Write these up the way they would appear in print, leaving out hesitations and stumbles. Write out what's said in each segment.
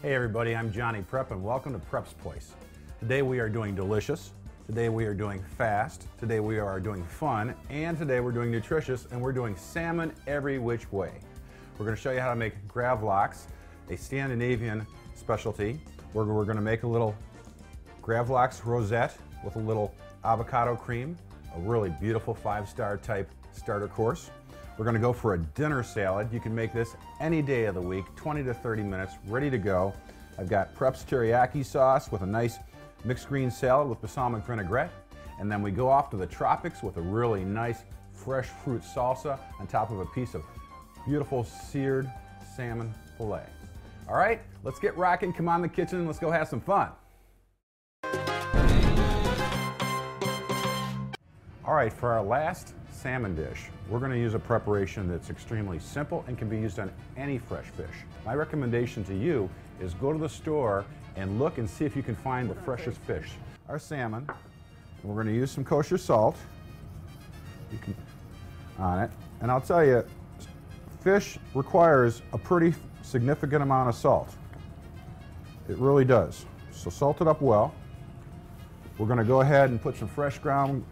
Hey everybody, I'm Johnny Prep and welcome to Prep's Place. Today we are doing delicious, today we are doing fast, today we are doing fun, and today we're doing nutritious, and we're doing salmon every which way. We're going to show you how to make gravlax, a Scandinavian specialty. We're going to make a little gravlax rosette with a little avocado cream, a really beautiful 5-star type starter course. We're going to go for a dinner salad. You can make this any day of the week, 20 to 30 minutes, ready to go. I've got Prep's teriyaki sauce with a nice mixed green salad with balsamic vinaigrette. And then we go off to the tropics with a really nice fresh fruit salsa on top of a piece of beautiful seared salmon fillet. All right, let's get rocking. Come on in the kitchen and let's go have some fun. All right, for our last salmon dish, we're going to use a preparation that's extremely simple and can be used on any fresh fish. My recommendation to you is go to the store and look and see if you can find the freshest fish. Our salmon, and we're going to use some kosher salt on it. And I'll tell you, fish requires a pretty significant amount of salt. It really does. So salt it up well. We're going to go ahead and put some fresh ground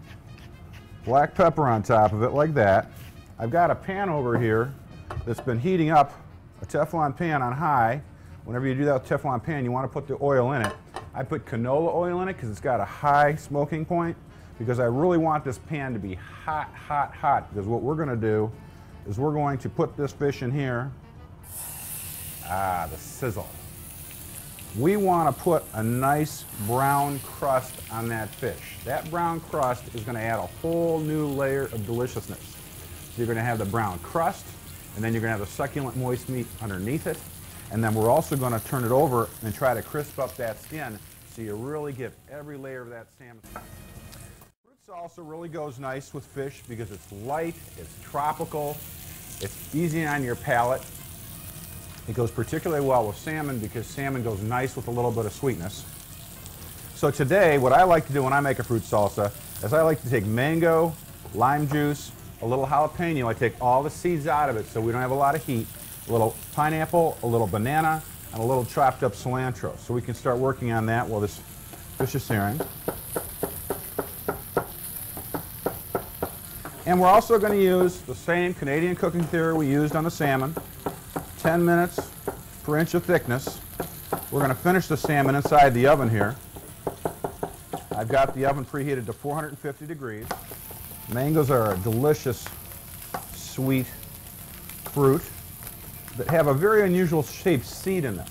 black pepper on top of it like that. I've got a pan over here that's been heating up, a Teflon pan on high. Whenever you do that with Teflon pan, you want to put the oil in it. I put canola oil in it because it's got a high smoking point, because I really want this pan to be hot, hot, hot, because what we're going to do is we're going to put this fish in here. Ah, the sizzle. We want to put a nice brown crust on that fish. That brown crust is going to add a whole new layer of deliciousness. So you're going to have the brown crust, and then you're going to have the succulent moist meat underneath it, and then we're also going to turn it over and try to crisp up that skin so you really get every layer of that salmon. Fruit salsa really goes nice with fish because it's light, it's tropical, it's easy on your palate. It goes particularly well with salmon because salmon goes nice with a little bit of sweetness. So today, what I like to do when I make a fruit salsa is I like to take mango, lime juice, a little jalapeno. I take all the seeds out of it so we don't have a lot of heat, a little pineapple, a little banana, and a little chopped up cilantro. So we can start working on that while this fish is searing. And we're also going to use the same Canadian cooking theory we used on the salmon. 10 minutes per inch of thickness. We're going to finish the salmon inside the oven here. I've got the oven preheated to 450 degrees. Mangoes are a delicious, sweet fruit that have a very unusual shaped seed in them.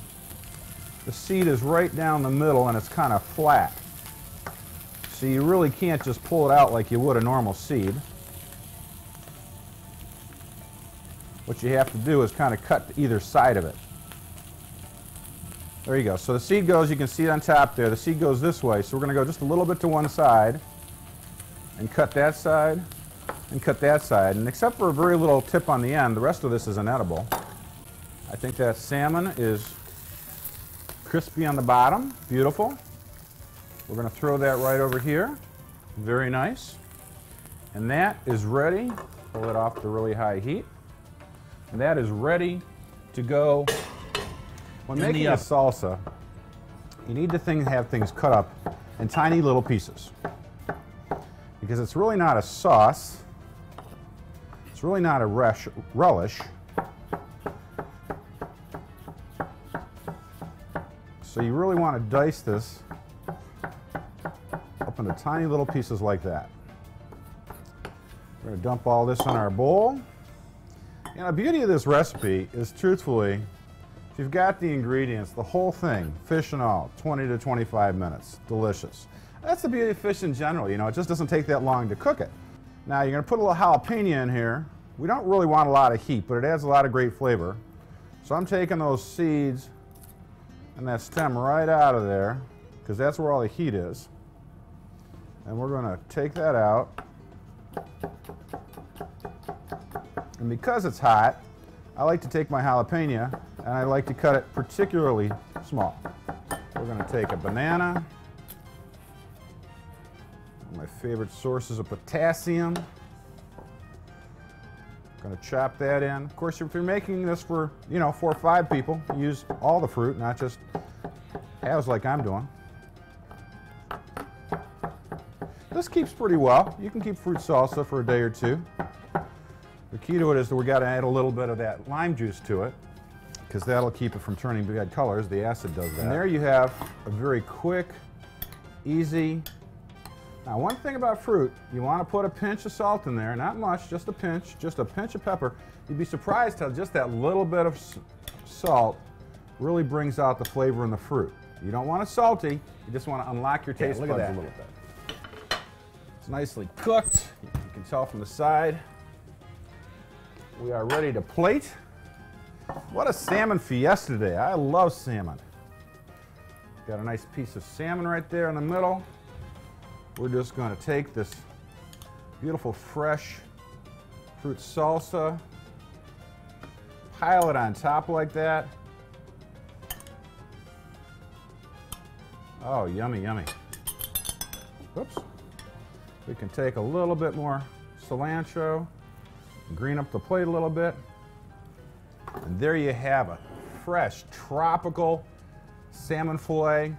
The seed is right down the middle and it's kind of flat. So you really can't just pull it out like you would a normal seed. What you have to do is kind of cut to either side of it. There you go. So the seed goes, you can see it on top there, the seed goes this way, so we're going to go just a little bit to one side and cut that side and cut that side. And except for a very little tip on the end, the rest of this is inedible. I think that salmon is crispy on the bottom, beautiful. We're going to throw that right over here, very nice. And that is ready. Pull it off to really high heat. And that is ready to go. When making a salsa, you need to have things cut up in tiny little pieces. Because it's really not a sauce. It's really not a relish. So you really want to dice this up into tiny little pieces like that. We're going to dump all this in our bowl. And the beauty of this recipe is, truthfully, if you've got the ingredients, the whole thing, fish and all, 20 to 25 minutes, delicious. That's the beauty of fish in general, you know, it just doesn't take that long to cook it. Now you're going to put a little jalapeno in here. We don't really want a lot of heat, but it adds a lot of great flavor. So I'm taking those seeds and that stem right out of there, because that's where all the heat is. And we're going to take that out. And because it's hot, I like to take my jalapeno and I like to cut it particularly small. We're going to take a banana, one of my favorite sources of potassium, Going to chop that in. Of course, if you're making this for, 4 or 5 people, use all the fruit, not just halves like I'm doing. This keeps pretty well. You can keep fruit salsa for a day or two. The key to it is that we got to add a little bit of that lime juice to it, because that'll keep it from turning bad colors. The acid does that. And there you have a very quick, easy. Now, one thing about fruit, you want to put a pinch of salt in there, not much, just a pinch of pepper. You'd be surprised how just that little bit of salt really brings out the flavor in the fruit. You don't want it salty, you just want to unlock your taste buds a little bit. It's nicely cooked. You can tell from the side. We are ready to plate. What a salmon fiesta today. I love salmon. Got a nice piece of salmon right there in the middle. We're just going to take this beautiful fresh fruit salsa, pile it on top like that. Oh, yummy, yummy. Oops. We can take a little bit more cilantro, green up the plate a little bit. And there you have a fresh, tropical salmon fillet.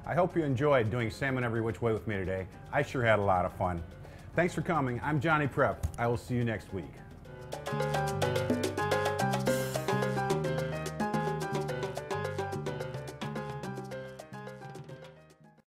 I hope you enjoyed doing salmon every which way with me today. I sure had a lot of fun. Thanks for coming. I'm Johnny Prep. I will see you next week.